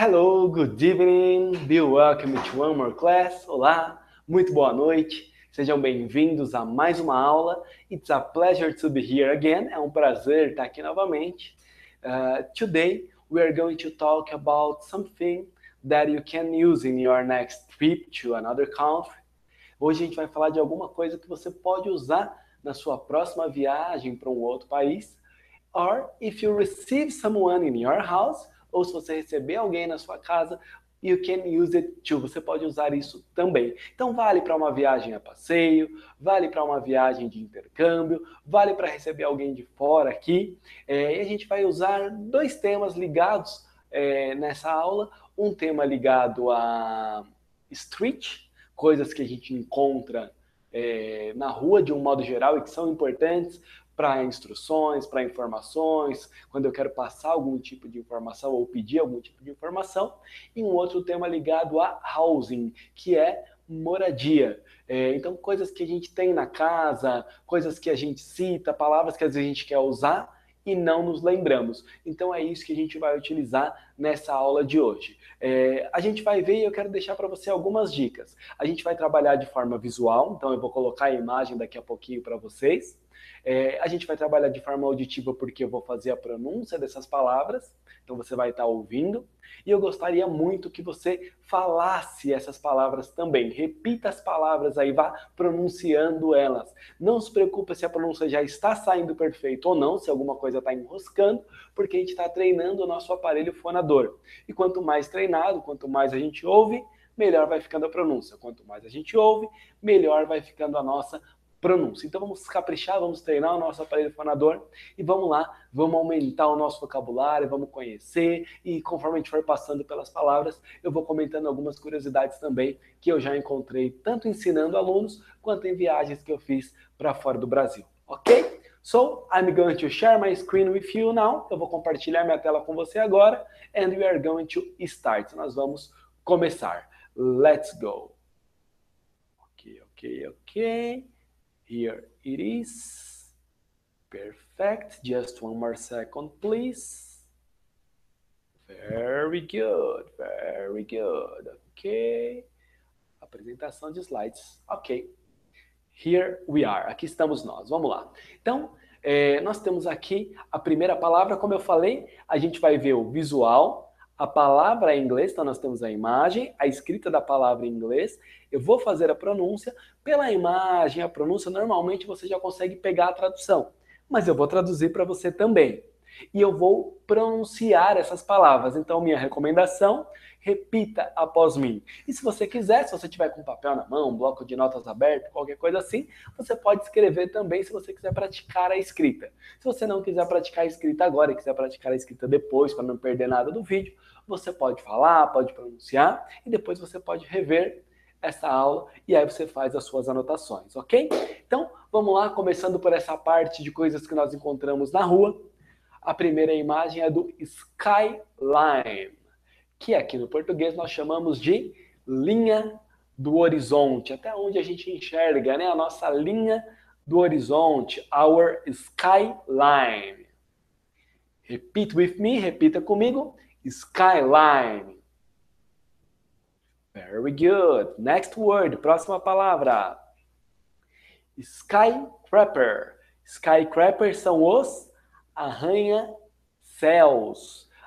Hello, good evening, be welcome to one more class. Olá, muito boa noite. Sejam bem-vindos a mais uma aula. It's a pleasure to be here again. É um prazer estar aqui novamente. Today we are going to talk about something that you can use in your next trip to another country. Hoje a gente vai falar de alguma coisa que você pode usar na sua próxima viagem para um outro país. Or if you receive someone in your house, ou se você receber alguém na sua casa, you can use it too. Você pode usar isso também. Então vale para uma viagem a passeio, vale para uma viagem de intercâmbio, vale para receber alguém de fora aqui. E a gente vai usar dois temas ligados nessa aula. Um tema ligado a street, coisas que a gente encontra na rua de um modo geral e que são importantes para instruções, para informações, quando eu quero passar algum tipo de informação ou pedir algum tipo de informação, e um outro tema ligado a housing, que é moradia. Então, coisas que a gente tem na casa, coisas que a gente cita, palavras que às vezes a gente quer usar e não nos lembramos. Então, é isso que a gente vai utilizar nessa aula de hoje. A gente vai ver e eu quero deixar para você algumas dicas. A gente vai trabalhar de forma visual, então eu vou colocar a imagem daqui a pouquinho para vocês. A gente vai trabalhar de forma auditiva porque eu vou fazer a pronúncia dessas palavras, então você vai estar ouvindo. E eu gostaria muito que você falasse essas palavras também. Repita as palavras aí, vá pronunciando elas. Não se preocupe se a pronúncia já está saindo perfeito ou não, se alguma coisa está enroscando, porque a gente está treinando o nosso aparelho fonador. E quanto mais treinado, quanto mais a gente ouve, melhor vai ficando a pronúncia. Quanto mais a gente ouve, melhor vai ficando a nossa pronúncia. Então vamos caprichar, vamos treinar o nosso aparelho fonador e vamos lá, vamos aumentar o nosso vocabulário, vamos conhecer e conforme a gente for passando pelas palavras, eu vou comentando algumas curiosidades também que eu já encontrei, tanto ensinando alunos quanto em viagens que eu fiz para fora do Brasil, ok? So, I'm going to share my screen with you now. Eu vou compartilhar minha tela com você agora and we are going to start. Nós vamos começar. Let's go. Ok. Here it is. Perfect. Just one more second, please. Very good. Ok. Apresentação de slides. Ok. Here we are. Aqui estamos nós. Vamos lá. Então, nós temos aqui a primeira palavra. Como eu falei, a gente vai ver o visual, a palavra em inglês. Então, nós temos a imagem, a escrita da palavra em inglês. Eu vou fazer a pronúncia. Pela imagem, a pronúncia, normalmente você já consegue pegar a tradução. Mas eu vou traduzir para você também. E eu vou pronunciar essas palavras. Então, minha recomendação, repita após mim. E se você quiser, se você tiver com papel na mão, um bloco de notas aberto, qualquer coisa assim, você pode escrever também se você quiser praticar a escrita. Se você não quiser praticar a escrita agora e quiser praticar a escrita depois, para não perder nada do vídeo, você pode falar, pode pronunciar e depois você pode rever essa aula e aí você faz as suas anotações, ok? Então, vamos lá, começando por essa parte de coisas que nós encontramos na rua. A primeira imagem é do skyline, que aqui no português nós chamamos de linha do horizonte, até onde a gente enxerga, né? A nossa linha do horizonte, our skyline. Repeat with me, repita comigo, skyline. Very good. Next word, próxima palavra. Skycraper. Skycraper são os arranha-céus.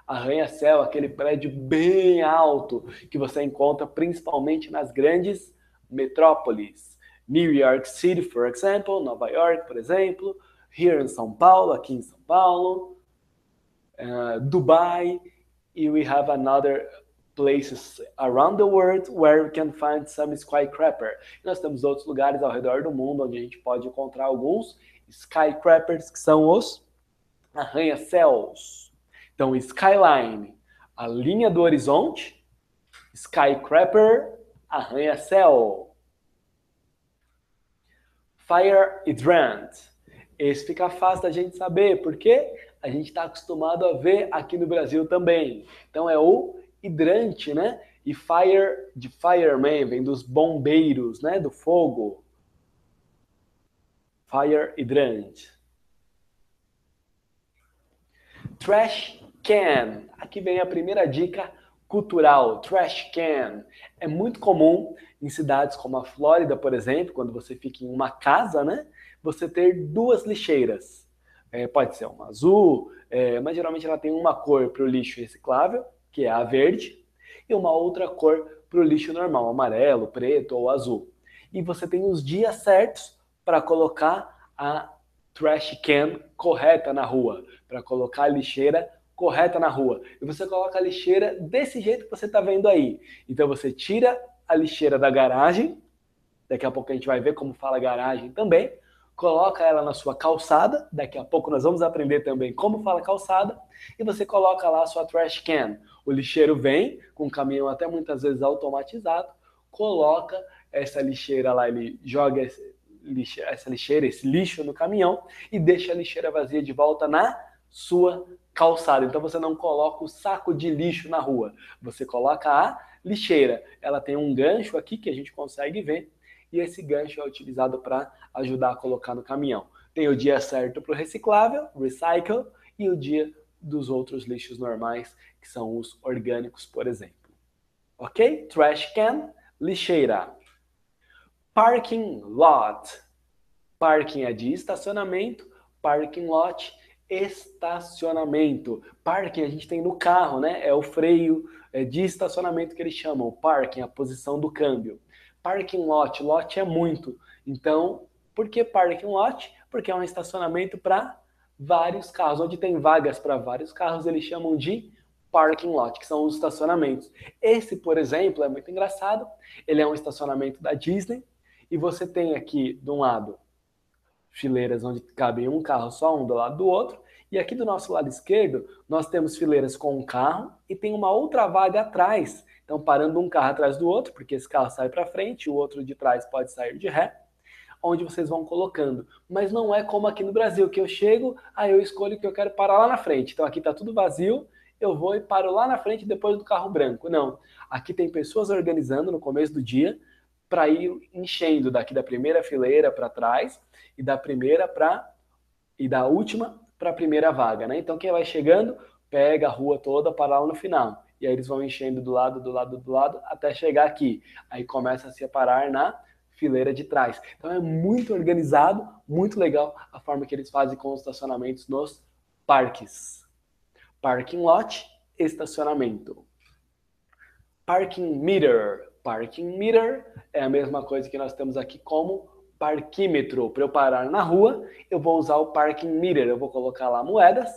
Arranha-céu, aquele prédio bem alto que você encontra principalmente nas grandes metrópoles. New York City, for example, Nova York, por exemplo, here em São Paulo, aqui em São Paulo, Dubai, e we have another places around the world where we can find some skyscraper. Nós temos outros lugares ao redor do mundo onde a gente pode encontrar alguns skyscrapers, que são os arranha-céus. Então, skyline, a linha do horizonte, skycraper, arranha-céu. Fire hydrant. Esse fica fácil da gente saber, porque a gente está acostumado a ver aqui no Brasil também. Então, é o hidrante, né? E fire, de fireman, vem dos bombeiros, né? Do fogo. Fire hydrant. Trash can. Aqui vem a primeira dica cultural, trash can. É muito comum em cidades como a Flórida, por exemplo, quando você fica em uma casa, né? Você ter duas lixeiras. Pode ser uma azul, mas geralmente ela tem uma cor para o lixo reciclável, que é a verde, e uma outra cor para o lixo normal, amarelo, preto ou azul. E você tem os dias certos para colocar a trash can correta na rua, para colocar a lixeira correta na rua. E você coloca a lixeira desse jeito que você está vendo aí. Então você tira a lixeira da garagem, daqui a pouco a gente vai ver como fala garagem também, coloca ela na sua calçada, daqui a pouco nós vamos aprender também como fala calçada, e você coloca lá a sua trash can. O lixeiro vem, com o caminhão até muitas vezes automatizado, coloca essa lixeira lá, ele joga essa lixeira, esse lixo no caminhão e deixa a lixeira vazia de volta na sua calçada. Então você não coloca o saco de lixo na rua, você coloca a lixeira. Ela tem um gancho aqui que a gente consegue ver, e esse gancho é utilizado para ajudar a colocar no caminhão. Tem o dia certo para o reciclável, recycle, e o dia dos outros lixos normais, que são os orgânicos, por exemplo. Ok? Trash can, lixeira. Parking lot. Parking é de estacionamento, parking lot, estacionamento. Parking a gente tem no carro, né? É o freio de estacionamento que eles chamam. Parking, a posição do câmbio. Parking lot, lot é muito. Então, por que parking lot? Porque é um estacionamento para vários carros. Onde tem vagas para vários carros, eles chamam de parking lot, que são os estacionamentos. Esse, por exemplo, é muito engraçado. Ele é um estacionamento da Disney. E você tem aqui, de um lado, fileiras onde cabem um carro só, um do lado do outro. E aqui do nosso lado esquerdo, nós temos fileiras com um carro e tem uma outra vaga atrás. Então, parando um carro atrás do outro, porque esse carro sai para frente, o outro de trás pode sair de ré, onde vocês vão colocando. Mas não é como aqui no Brasil, que eu chego, aí eu escolho que eu quero parar lá na frente. Então, aqui está tudo vazio, eu vou e paro lá na frente depois do carro branco. Não. Aqui tem pessoas organizando no começo do dia para ir enchendo daqui da primeira fileira para trás e da primeira e da última para a primeira vaga, né? Então quem vai chegando pega a rua toda para lá no final. E aí eles vão enchendo do lado, do lado, do lado até chegar aqui. Aí começa a separar na fileira de trás. Então é muito organizado, muito legal a forma que eles fazem com os estacionamentos nos parques. Parking lot, estacionamento. Parking meter. Parking meter é a mesma coisa que nós temos aqui como parquímetro. Para eu parar na rua, eu vou usar o parking meter. Eu vou colocar lá moedas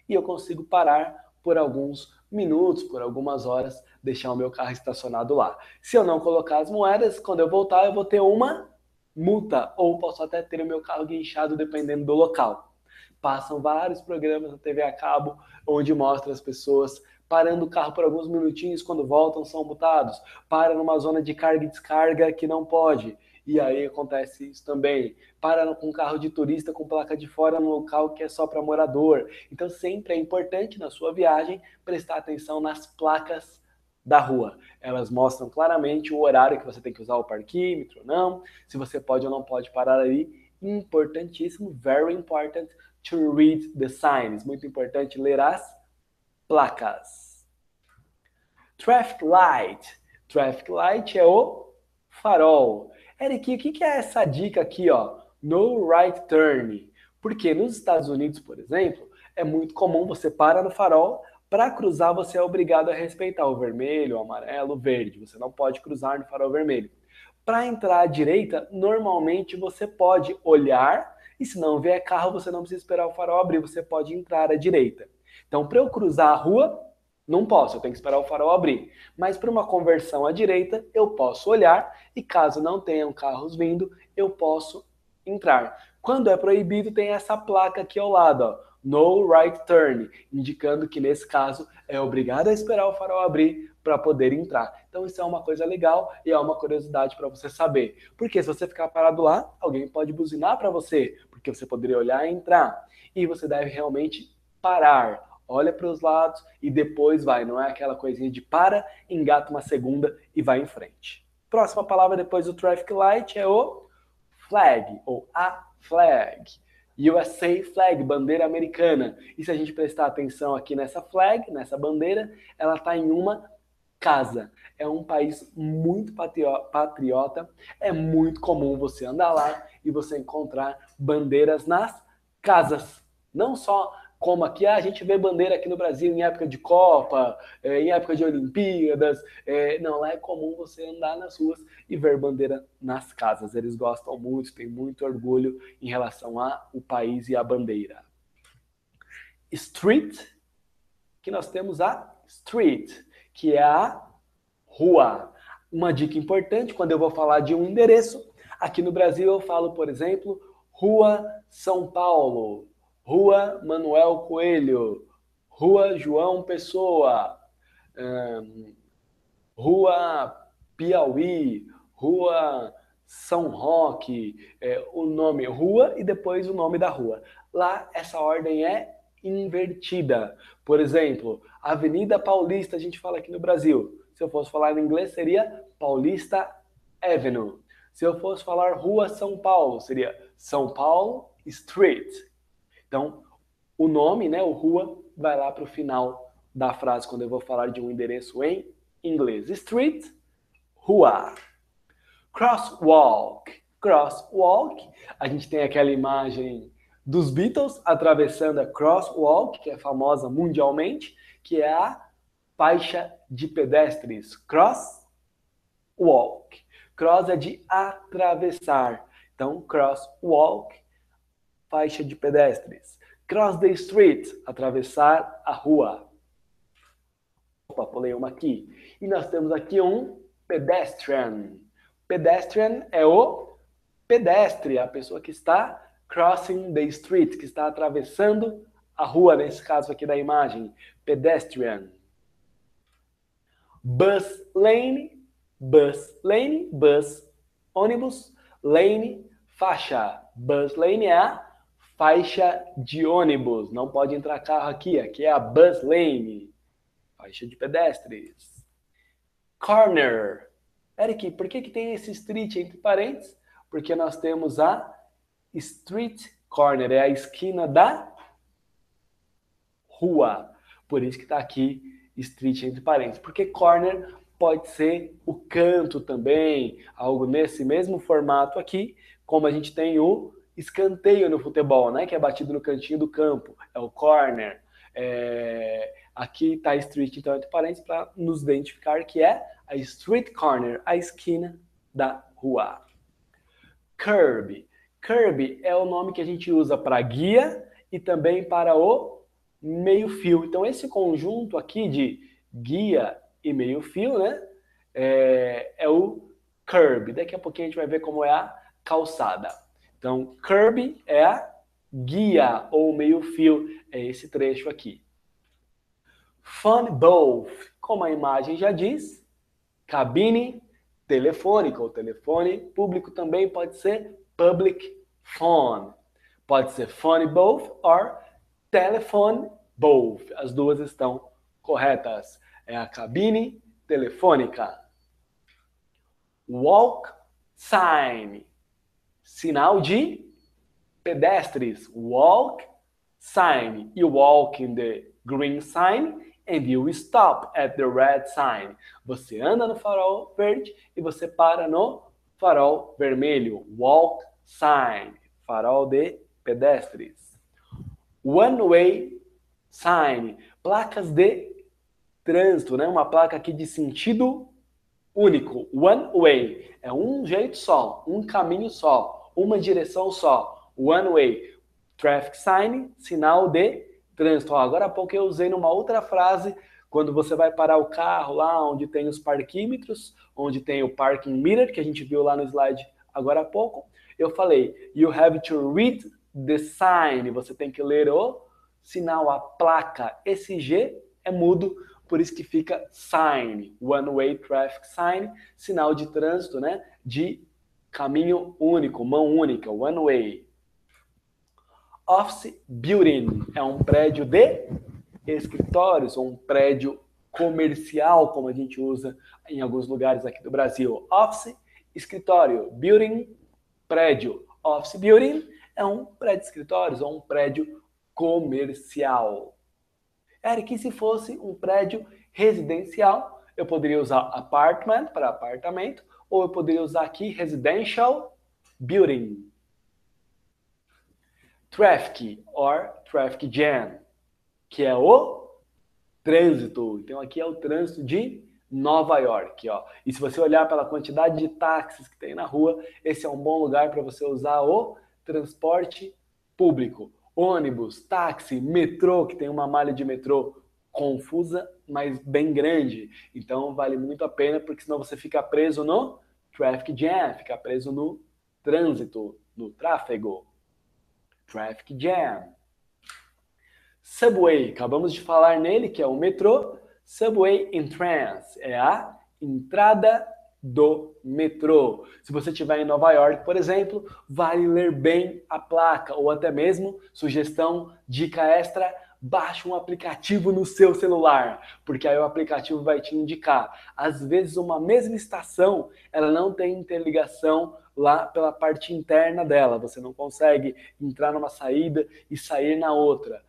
e eu consigo parar por alguns minutos, por algumas horas, deixar o meu carro estacionado lá. Se eu não colocar as moedas, quando eu voltar, eu vou ter uma multa, ou posso até ter o meu carro guinchado, dependendo do local. Passam vários programas na TV a cabo, onde mostra as pessoas parando o carro por alguns minutinhos, quando voltam são multados. Para numa zona de carga e descarga que não pode. E aí acontece isso também. Para com um carro de turista com placa de fora no local que é só para morador. Então sempre é importante na sua viagem prestar atenção nas placas da rua. Elas mostram claramente o horário que você tem que usar o parquímetro ou não, se você pode ou não pode parar ali. Importantíssimo, very important to read the signs. Muito importante ler as placas. Traffic light. Traffic light é o farol. Eric, o que é essa dica aqui, ó? No right turn. Porque nos Estados Unidos, por exemplo, é muito comum você parar no farol, para cruzar você é obrigado a respeitar o vermelho, o amarelo, o verde. Você não pode cruzar no farol vermelho. Para entrar à direita, normalmente você pode olhar e se não vier carro, você não precisa esperar o farol abrir, você pode entrar à direita. Então, para eu cruzar a rua, não posso, eu tenho que esperar o farol abrir. Mas para uma conversão à direita, eu posso olhar e caso não tenham carros vindo, eu posso entrar. Quando é proibido, tem essa placa aqui ao lado, ó, no right turn, indicando que nesse caso é obrigado a esperar o farol abrir para poder entrar. Então isso é uma coisa legal e é uma curiosidade para você saber. Porque se você ficar parado lá, alguém pode buzinar para você, porque você poderia olhar e entrar. E você deve realmente parar. Olha para os lados e depois vai. Não é aquela coisinha de para, engata uma segunda e vai em frente. Próxima palavra depois do traffic light é o flag, ou a flag. USA flag, bandeira americana. E se a gente prestar atenção aqui nessa flag, nessa bandeira, ela está em uma casa. É um país muito patriota. É muito comum você andar lá e você encontrar bandeiras nas casas. Não só como aqui, a gente vê bandeira aqui no Brasil em época de Copa, em época de Olimpíadas. Não, lá é comum você andar nas ruas e ver bandeira nas casas. Eles gostam muito, têm muito orgulho em relação ao país e à bandeira. Street, que nós temos a street, que é a rua. Uma dica importante quando eu vou falar de um endereço, aqui no Brasil eu falo, por exemplo, Rua São Paulo, Rua Manuel Coelho, Rua João Pessoa, Rua Piauí, Rua São Roque, o nome rua e depois o nome da rua. Lá essa ordem é invertida. Por exemplo, Avenida Paulista, a gente fala aqui no Brasil. Se eu fosse falar em inglês, seria Paulista Avenue. Se eu fosse falar Rua São Paulo, seria São Paulo Street. Então, o nome, né, o rua, vai lá para o final da frase quando eu vou falar de um endereço em inglês. Street, rua. Crosswalk. Crosswalk, a gente tem aquela imagem dos Beatles atravessando a crosswalk, que é famosa mundialmente, que é a faixa de pedestres. Crosswalk. Cross é de atravessar. Então, crosswalk, faixa de pedestres. Cross the street, atravessar a rua. Opa, pulei uma aqui. E nós temos aqui um pedestrian. Pedestrian é o pedestre, a pessoa que está crossing the street, que está atravessando a rua, nesse caso aqui da imagem. Pedestrian. Bus lane, bus, ônibus, lane, faixa. Bus lane é a faixa de ônibus. Não pode entrar carro aqui, aqui é a bus lane. Faixa de pedestres. Corner. Eric, por que tem esse street entre parênteses? Porque nós temos a street corner, é a esquina da rua. Por isso que está aqui street entre parênteses. Porque corner pode ser o canto também, algo nesse mesmo formato aqui, como a gente tem o escanteio no futebol, né? Que é batido no cantinho do campo. É o corner. Aqui está street, então, entre parênteses, para nos identificar que é a street corner, a esquina da rua. Curb. Curb é o nome que a gente usa para guia e também para o meio-fio. Então, esse conjunto aqui de guia e meio-fio, né, é o curb. Daqui a pouquinho a gente vai ver como é a calçada. Então, curb é a guia ou meio-fio, é esse trecho aqui. Phone booth, como a imagem já diz, cabine telefônica, ou telefone público também pode ser public phone. Pode ser phone booth or telephone booth. As duas estão corretas. É a cabine telefônica. Walk sign, sinal de pedestres. Walk sign. You walk in the green sign and you stop at the red sign. Você anda no farol verde e você para no farol vermelho. Walk sign, farol de pedestres. One-way sign, placas de trânsito, né? Uma placa aqui de sentido único. One-way, é um jeito só, um caminho só, uma direção só. One-way. Traffic sign, sinal de trânsito. Agora há pouco eu usei numa outra frase, quando você vai parar o carro lá onde tem os parquímetros, onde tem o parking meter, que a gente viu lá no slide agora há pouco, eu falei, you have to read the sign, você tem que ler o sinal, a placa. Esse G é mudo, por isso que fica sign, one-way traffic sign, sinal de trânsito, né, de caminho único, mão única, one-way. Office building é um prédio de escritórios, ou um prédio comercial, como a gente usa em alguns lugares aqui do Brasil. Office, escritório. Building, prédio. Office building é um prédio de escritórios ou um prédio comercial. Eric, e se fosse um prédio residencial, eu poderia usar apartment para apartamento, ou eu poderia usar aqui residential building. Traffic or traffic jam, que é o trânsito. Então aqui é o trânsito de Nova York, ó. E se você olhar pela quantidade de táxis que tem na rua, esse é um bom lugar para você usar o transporte público. Ônibus, táxi, metrô, que tem uma malha de metrô confusa, mas bem grande. Então vale muito a pena, porque senão você fica preso no traffic jam, fica preso no trânsito, no tráfego. Traffic jam. Subway, acabamos de falar nele, que é o metrô. Subway entrance é a entrada do metrô. Se você estiver em Nova York, por exemplo, vale ler bem a placa, ou até mesmo, sugestão, dica extra, baixe um aplicativo no seu celular, porque aí o aplicativo vai te indicar. Às vezes uma mesma estação, ela não tem interligação lá pela parte interna dela, você não consegue entrar numa saída e sair na outra.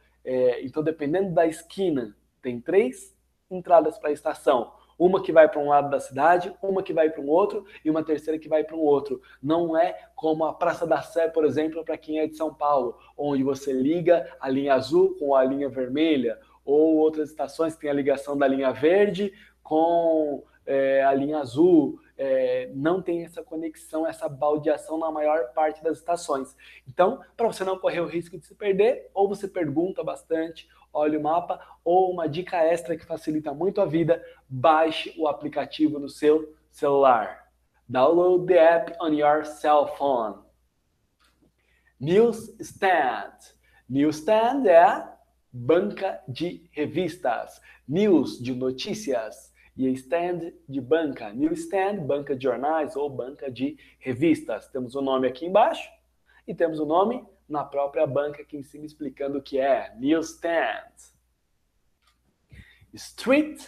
Então, dependendo da esquina, tem 3 entradas para a estação. Uma que vai para um lado da cidade, uma que vai para um outro e uma terceira que vai para um outro. Não é como a Praça da Sé, por exemplo, para quem é de São Paulo, onde você liga a linha azul com a linha vermelha, ou outras estações que tem a ligação da linha verde com a linha azul. Não tem essa conexão, essa baldeação na maior parte das estações. Então, para você não correr o risco de se perder, ou você pergunta bastante, olha o mapa, ou uma dica extra que facilita muito a vida, baixe o aplicativo no seu celular. Download the app on your cell phone. Newsstand. Newsstand é a banca de revistas. News, de notícias. E stand de banca. Newsstand, banca de jornais ou banca de revistas. Temos o nome aqui embaixo e temos o nome na própria banca aqui em cima explicando o que é. Newsstand. Street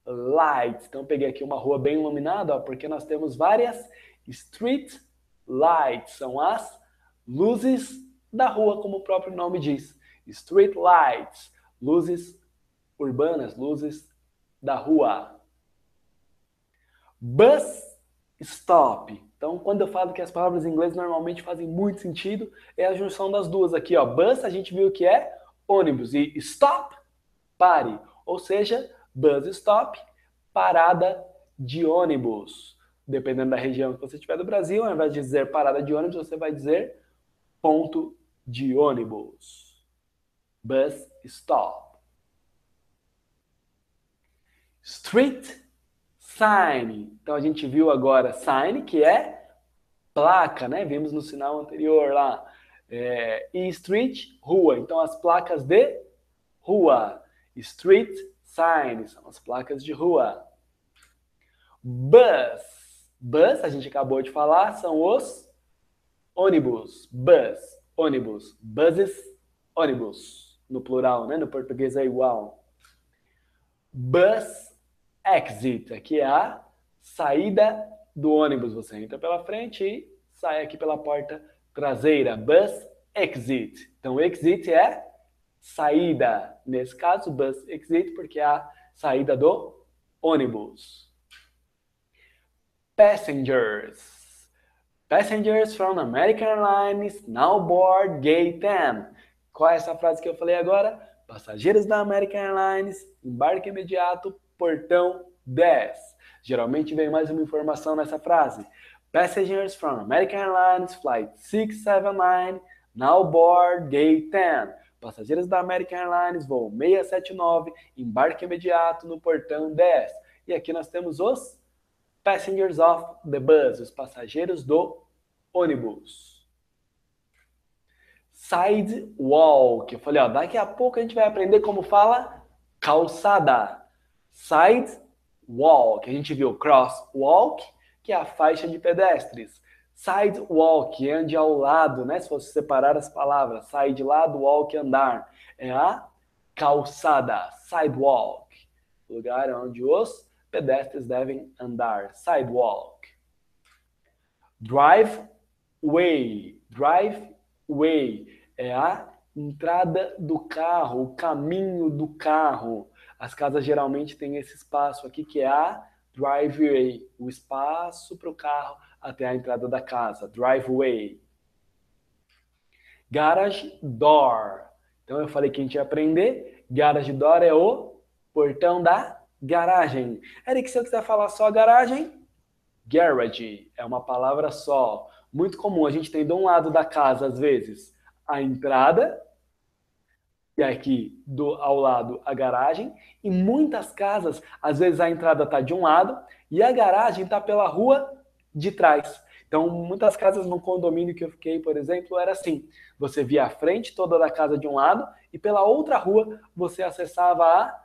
lights. Então peguei aqui uma rua bem iluminada, ó, porque nós temos várias street lights. São as luzes da rua, como o próprio nome diz. Street lights. Luzes urbanas, luzes da rua. Bus stop. Então, quando eu falo que as palavras em inglês normalmente fazem muito sentido, é a junção das duas aqui, ó. Bus, a gente viu que é ônibus, e stop, pare. Ou seja, bus stop, parada de ônibus. Dependendo da região que você estiver do Brasil, ao invés de dizer parada de ônibus, você vai dizer ponto de ônibus. Bus stop. Street sign. Então a gente viu agora sign, que é placa, né? Vimos no sinal anterior lá. E street, rua. Então as placas de rua. Street sign são as placas de rua. Bus. Bus, a gente acabou de falar, são os ônibus. Bus, ônibus. Buses, ônibus. No plural, né? No português é igual. Bus exit, aqui é a saída do ônibus. Você entra pela frente e sai aqui pela porta traseira. Bus exit. Então, exit é saída. Nesse caso, bus exit, porque é a saída do ônibus. Passengers. Passengers from American Airlines now board gate 10. Qual é essa frase que eu falei agora? Passageiros da American Airlines, embarque imediato, portão 10. Geralmente vem mais uma informação nessa frase. Passengers from American Airlines, flight 679, now board gate 10. Passageiros da American Airlines, voo 679, embarque imediato no portão 10. E aqui nós temos os passengers of the bus, os passageiros do ônibus. Sidewalk. Eu falei, ó, daqui a pouco a gente vai aprender como fala calçada. Sidewalk. A gente viu crosswalk, que é a faixa de pedestres. Sidewalk, ande ao lado, né? Se fosse separar as palavras, side de lado, walk, andar. É a calçada, sidewalk. Lugar onde os pedestres devem andar. Sidewalk. Driveway. Drive Way é a entrada do carro, o caminho do carro. As casas geralmente têm esse espaço aqui que é a driveway, o espaço para o carro até a entrada da casa, driveway. Garage door. Então eu falei que a gente ia aprender. Garage door é o portão da garagem. Eric, se eu quiser falar só garagem, garage é uma palavra só. Muito comum. A gente tem de um lado da casa, às vezes, a entrada, e aqui ao lado a garagem. Em muitas casas, às vezes a entrada está de um lado e a garagem está pela rua de trás. Então, muitas casas no condomínio que eu fiquei, por exemplo, era assim. Você via a frente toda da casa de um lado e pela outra rua você acessava a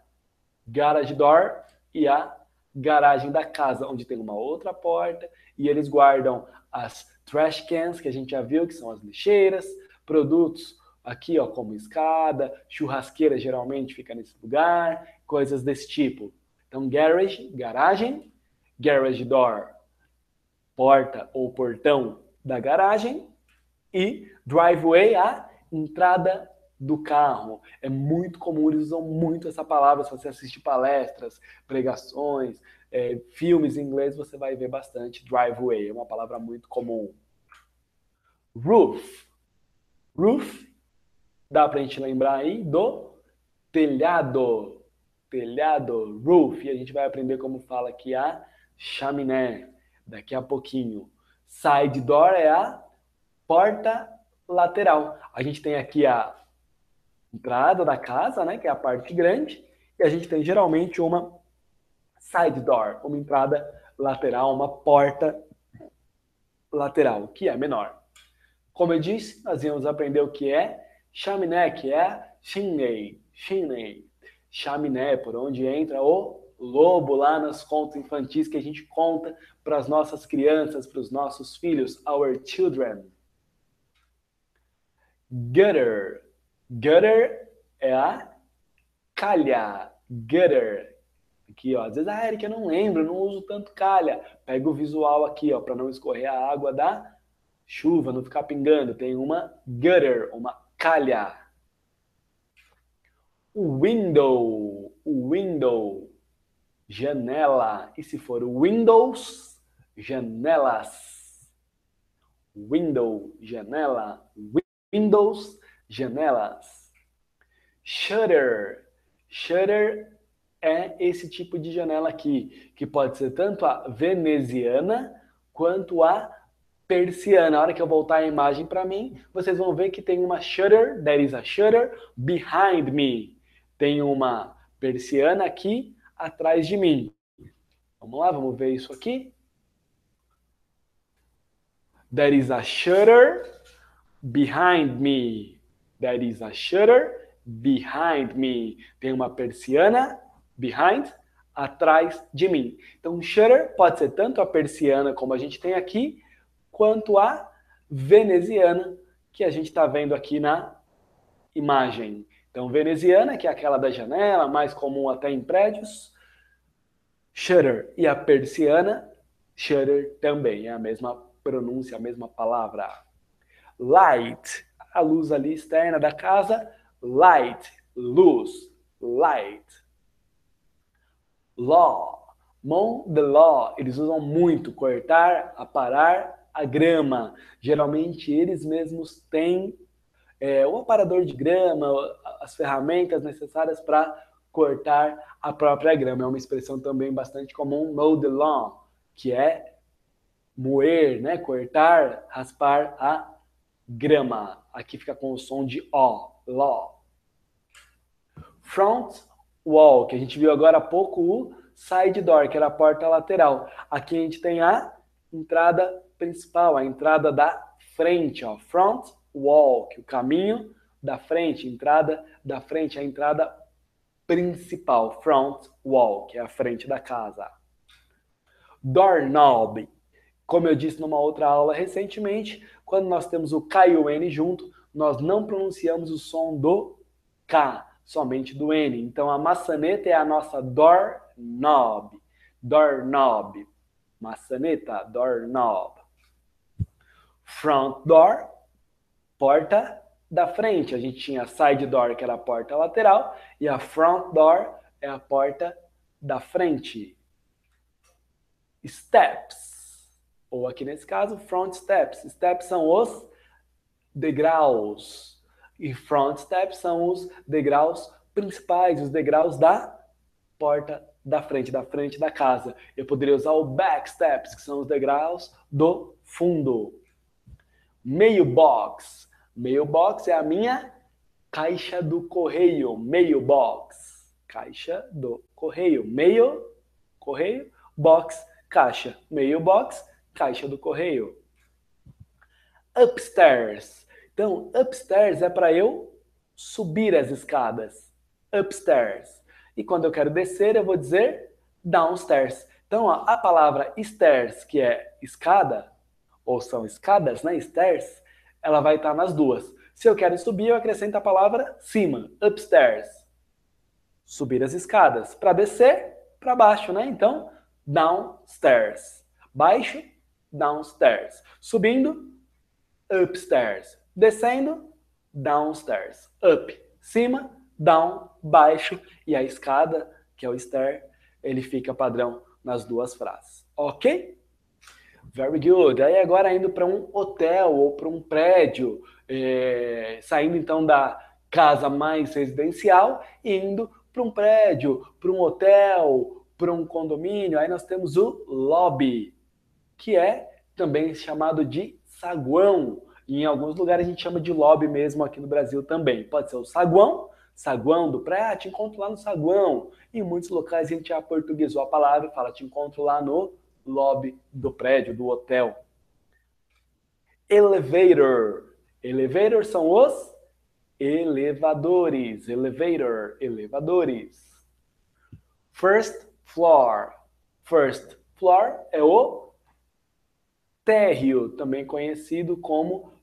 garage door e a garagem da casa, onde tem uma outra porta e eles guardam as trash cans, que a gente já viu, que são as lixeiras, produtos aqui, ó, como escada, churrasqueira geralmente fica nesse lugar, coisas desse tipo. Então, garage, garagem, garage door, porta ou portão da garagem, e driveway, a entrada do carro. É muito comum, eles usam muito essa palavra. Se você assistir palestras, pregações, filmes em inglês, você vai ver bastante driveway. É uma palavra muito comum. Roof. Roof, dá pra gente lembrar aí do telhado. Telhado, roof. E a gente vai aprender como fala aqui a chaminé daqui a pouquinho. Side door é a porta lateral. A gente tem aqui a entrada da casa, né, que é a parte grande, e a gente tem geralmente uma side door, uma entrada lateral, uma porta lateral, que é menor. Como eu disse, nós íamos aprender o que é chaminé, que é chimney, chimney. Chaminé, por onde entra o lobo lá nos contos infantis que a gente conta para as nossas crianças, para os nossos filhos, our children. Gutter. Gutter é a calha. Gutter. Aqui, ó. Às vezes, Eric, eu não lembro, não uso tanto calha. Pega o visual aqui, ó, para não escorrer a água da chuva, não ficar pingando. Tem uma gutter, uma calha. Window. Window. Janela. E se for windows, janelas. Window, janela. Windows, janelas. Shutter. Shutter é esse tipo de janela aqui, que pode ser tanto a veneziana quanto a persiana. Na hora que eu voltar a imagem para mim, vocês vão ver que tem uma shutter, there is a shutter behind me. Tem uma persiana aqui atrás de mim. Vamos lá, vamos ver isso aqui. There is a shutter behind me. There is a shutter behind me. Tem uma persiana, behind, atrás de mim. Então, shutter pode ser tanto a persiana, como a gente tem aqui, quanto a veneziana, que a gente está vendo aqui na imagem. Então, veneziana, que é aquela da janela, mais comum até em prédios. Shutter. E a persiana, shutter também. É a mesma pronúncia, a mesma palavra. Light, a luz ali externa da casa. Light, luz, light. Law, mow the law, eles usam muito cortar, aparar a grama. Geralmente eles mesmos têm o aparador de grama, as ferramentas necessárias para cortar a própria grama. É uma expressão também bastante comum, mow the lawn, que é moer, né? Cortar, raspar a grama. Aqui fica com o som de O, law. Front wall, que a gente viu agora há pouco o side door, que era a porta lateral. Aqui a gente tem a entrada principal, a entrada da frente, ó, front wall, que é o caminho da frente, entrada da frente, a entrada principal, front wall, que é a frente da casa. Doorknob, como eu disse numa outra aula recentemente, quando nós temos o K e o N junto, nós não pronunciamos o som do K, somente do N. Então a maçaneta é a nossa doorknob. Doorknob. Maçaneta, doorknob. Front door, porta da frente. A gente tinha a side door, que era a porta lateral, e a front door é a porta da frente. Steps, ou aqui nesse caso, front steps. Steps são os degraus. E front steps são os degraus principais, os degraus da porta da frente da casa. Eu poderia usar o back steps, que são os degraus do fundo. Mailbox. Mailbox é a minha caixa do correio. Mailbox. Caixa do correio. Mail, correio, box, caixa. Mailbox, caixa do correio. Upstairs. Então, upstairs é para eu subir as escadas. Upstairs. E quando eu quero descer, eu vou dizer downstairs. Então, ó, a palavra stairs, que é escada, ou são escadas, né? Stairs, ela vai estar nas duas. Se eu quero subir, eu acrescento a palavra cima, upstairs. Subir as escadas. Para descer, para baixo, né? Então, downstairs. Baixo, downstairs. Subindo, upstairs. Descendo, downstairs. Up, cima, down, baixo. E a escada, que é o stair, ele fica padrão nas duas frases. Ok? Very good. Aí agora indo para um hotel ou para um prédio, saindo então da casa mais residencial e indo para um prédio, para um hotel, para um condomínio. Aí nós temos o lobby, que é também chamado de saguão. E em alguns lugares a gente chama de lobby mesmo aqui no Brasil também. Pode ser o saguão, saguão do prédio, te encontro lá no saguão. Em muitos locais a gente já portuguesou a palavra e fala, te encontro lá no lobby do prédio, do hotel. Elevator. Elevator são os elevadores. Elevator, elevadores. First floor. First floor é o térreo, também conhecido como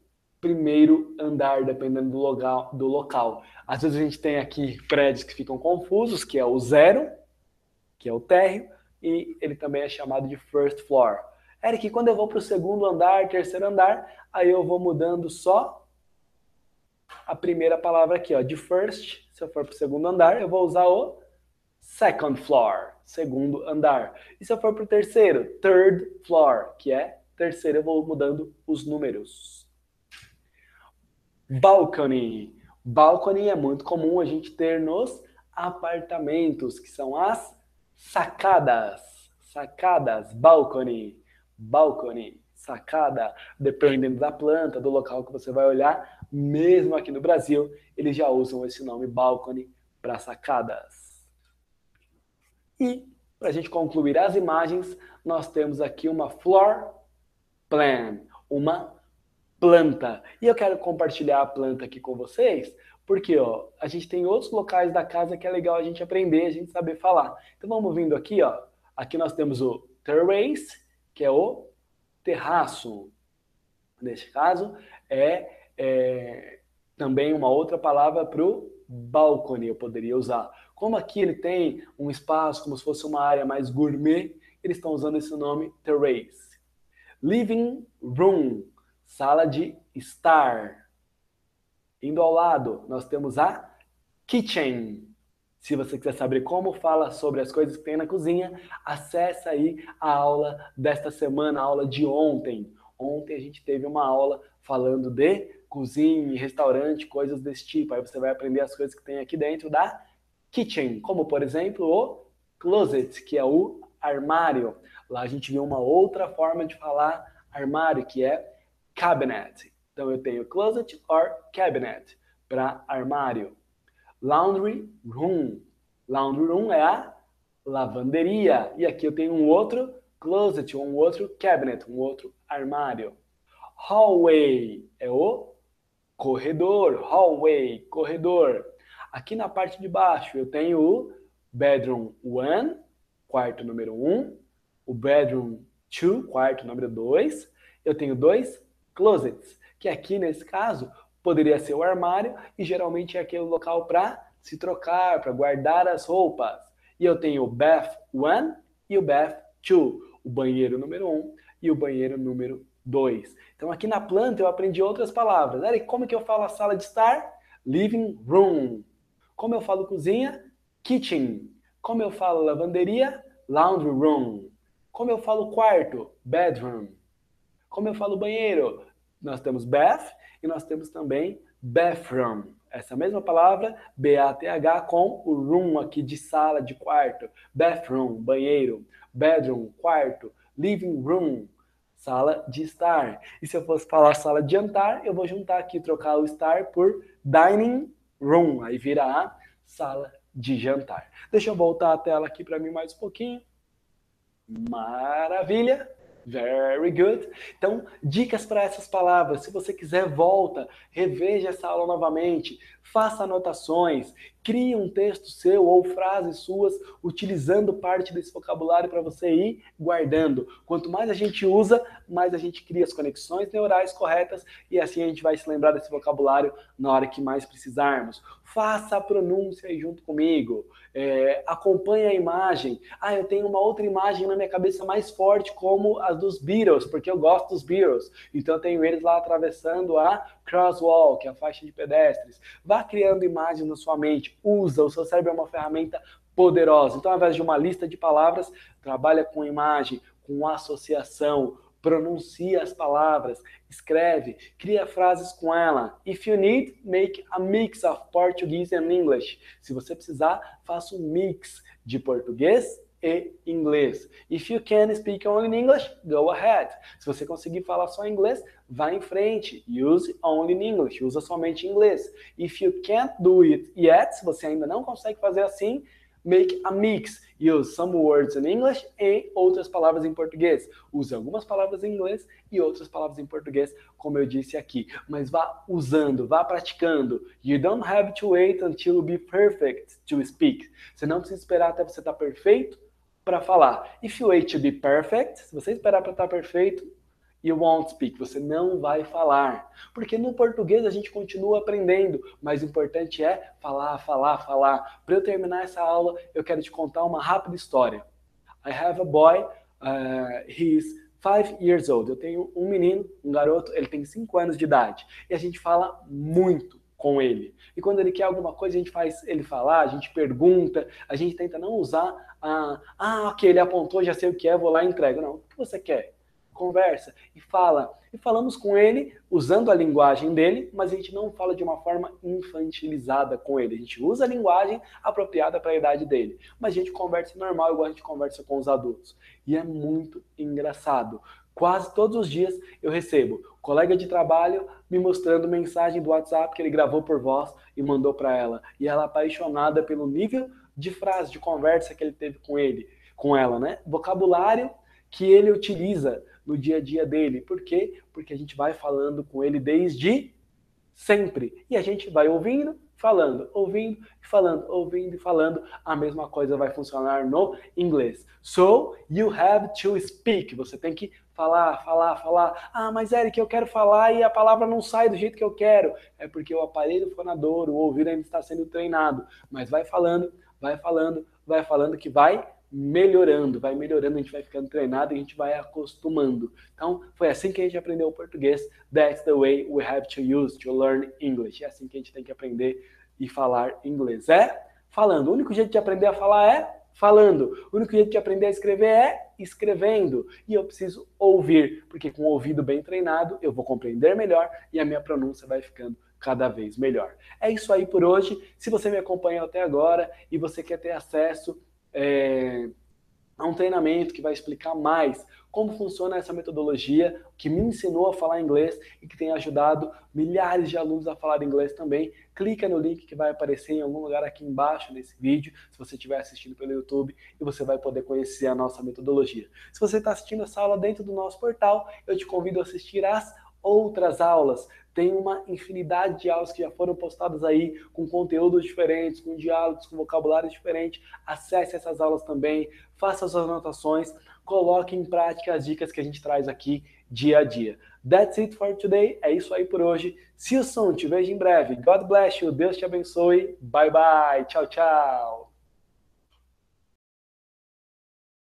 primeiro andar, dependendo do local. Às vezes a gente tem aqui prédios que ficam confusos, que é o zero, que é o térreo, e ele também é chamado de first floor. Eric, quando eu vou para o segundo andar, terceiro andar, aí eu vou mudando só a primeira palavra aqui, ó, de first. Se eu for para o segundo andar, eu vou usar o second floor, segundo andar. E se eu for para o terceiro, third floor, que é terceiro, eu vou mudando os números. Balcony. Balcony é muito comum a gente ter nos apartamentos, que são as sacadas. Sacadas, balcony. Balcony, sacada. Dependendo da planta, do local que você vai olhar, mesmo aqui no Brasil, eles já usam esse nome balcony para sacadas. E, para a gente concluir as imagens, nós temos aqui uma floor plan, uma planta. E eu quero compartilhar a planta aqui com vocês, porque ó, a gente tem outros locais da casa que é legal a gente aprender, a gente saber falar. Então vamos vindo aqui, ó. Aqui nós temos o terrace, que é o terraço. Neste caso, também uma outra palavra para o balcony, eu poderia usar. Como aqui ele tem um espaço como se fosse uma área mais gourmet, eles estão usando esse nome terrace. Living room, sala de estar. Indo ao lado, nós temos a kitchen. Se você quiser saber como fala sobre as coisas que tem na cozinha, acessa aí a aula desta semana, a aula de ontem. Ontem a gente teve uma aula falando de cozinha, restaurante, coisas desse tipo. Aí você vai aprender as coisas que tem aqui dentro da kitchen, como por exemplo o closet, que é o armário. Lá a gente viu uma outra forma de falar armário, que é cabinet. Então eu tenho closet or cabinet para armário. Laundry room. Laundry room é a lavanderia. E aqui eu tenho um outro closet, um outro cabinet, um outro armário. Hallway é o corredor. Hallway, corredor. Aqui na parte de baixo eu tenho o bedroom 1, quarto número 1. O bedroom 2, quarto número 2. Eu tenho 2 closets, que aqui nesse caso poderia ser o armário e geralmente é aquele local para se trocar, para guardar as roupas. E eu tenho o bath 1 e o bath 2, o banheiro número 1 e o banheiro número 2. Então, aqui na planta eu aprendi outras palavras. Eric, como que eu falo a sala de estar? Living room. Como eu falo cozinha? Kitchen. Como eu falo lavanderia? Laundry room. Como eu falo quarto? Bedroom. Como eu falo banheiro? Nós temos bath e nós temos também bathroom. Essa mesma palavra, B-A-T-H, com o room aqui de sala, de quarto. Bathroom, banheiro. Bedroom, quarto. Living room, sala de estar. E se eu fosse falar sala de jantar, eu vou juntar aqui, trocar o estar por dining room. Aí vira a sala de jantar. Deixa eu voltar a tela aqui para mim mais um pouquinho. Maravilha! Very good. Então, dicas para essas palavras. Se você quiser, volta, reveja essa aula novamente, faça anotações, crie um texto seu ou frases suas utilizando parte desse vocabulário para você ir guardando. Quanto mais a gente usa, mais a gente cria as conexões neurais corretas e assim a gente vai se lembrar desse vocabulário na hora que mais precisarmos. Faça a pronúncia aí junto comigo. Acompanhe a imagem. Eu tenho uma outra imagem na minha cabeça mais forte, como as dos Beatles, porque eu gosto dos Beatles. Então eu tenho eles lá atravessando a crosswalk, a faixa de pedestres. Vá criando imagens na sua mente. Usa, o seu cérebro é uma ferramenta poderosa. Então, ao invés de uma lista de palavras, trabalha com imagem, com associação, pronuncia as palavras, escreve, cria frases com ela. If you need, make a mix of Portuguese and English. Se você precisar, faça um mix de português e inglês. If you can speak only in English, go ahead. Se você conseguir falar só inglês, vá em frente. Use only in English. Usa somente inglês. If you can't do it yet, se você ainda não consegue fazer assim, make a mix. Use some words in English e outras palavras em português. Use algumas palavras em inglês e outras palavras em português, como eu disse aqui. Mas vá usando, vá praticando. You don't have to wait until you be perfect to speak. Você não precisa esperar até você estar perfeito para falar. If you wait to be perfect, se você esperar para estar perfeito, you won't speak, você não vai falar. Porque no português a gente continua aprendendo, mas o importante é falar, falar, falar. Para eu terminar essa aula, eu quero te contar uma rápida história. I have a boy, he's 5 years old. Eu tenho um menino, um garoto, ele tem 5 anos de idade. E a gente fala muito com ele. E quando ele quer alguma coisa, a gente faz ele falar, a gente pergunta, a gente tenta não usar ok, ele apontou, já sei o que é, vou lá e entrego. Não, o que você quer? Conversa e fala. E falamos com ele usando a linguagem dele, mas a gente não fala de uma forma infantilizada com ele. A gente usa a linguagem apropriada para a idade dele. Mas a gente conversa normal, igual a gente conversa com os adultos. E é muito engraçado. Quase todos os dias eu recebo colega de trabalho me mostrando mensagem do WhatsApp que ele gravou por voz e mandou para ela. E ela é apaixonada pelo nível de frase, de conversa que ele teve com ela, né? Vocabulário que ele utiliza no dia a dia dele. Por quê? Porque a gente vai falando com ele desde sempre. E a gente vai ouvindo, falando, ouvindo e falando, ouvindo e falando. A mesma coisa vai funcionar no inglês. So, you have to speak. Você tem que falar, falar, falar. Mas Eric, eu quero falar e a palavra não sai do jeito que eu quero. É porque o aparelho fonador, o ouvido ainda está sendo treinado. Mas vai falando, vai falando, vai falando que vai melhorando, a gente vai ficando treinado e a gente vai acostumando. Então, foi assim que a gente aprendeu o português. That's the way we have to use to learn English. É assim que a gente tem que aprender e falar inglês. É falando. O único jeito de aprender a falar é falando. O único jeito de aprender a escrever é escrevendo. E eu preciso ouvir, porque com o ouvido bem treinado, eu vou compreender melhor e a minha pronúncia vai ficando cada vez melhor. É isso aí por hoje. Se você me acompanhou até agora e você quer ter acesso a um treinamento que vai explicar mais como funciona essa metodologia que me ensinou a falar inglês e que tem ajudado milhares de alunos a falar inglês também, clica no link que vai aparecer em algum lugar aqui embaixo nesse vídeo, se você estiver assistindo pelo YouTube, e você vai poder conhecer a nossa metodologia. Se você está assistindo essa aula dentro do nosso portal, eu te convido a assistir às outras aulas. Tem uma infinidade de aulas que já foram postadas aí, com conteúdos diferentes, com diálogos, com vocabulário diferente. Acesse essas aulas também, faça suas anotações, coloque em prática as dicas que a gente traz aqui dia a dia. That's it for today. É isso aí por hoje. See you soon. Te vejo em breve. God bless you. Deus te abençoe. Bye, bye. Tchau, tchau.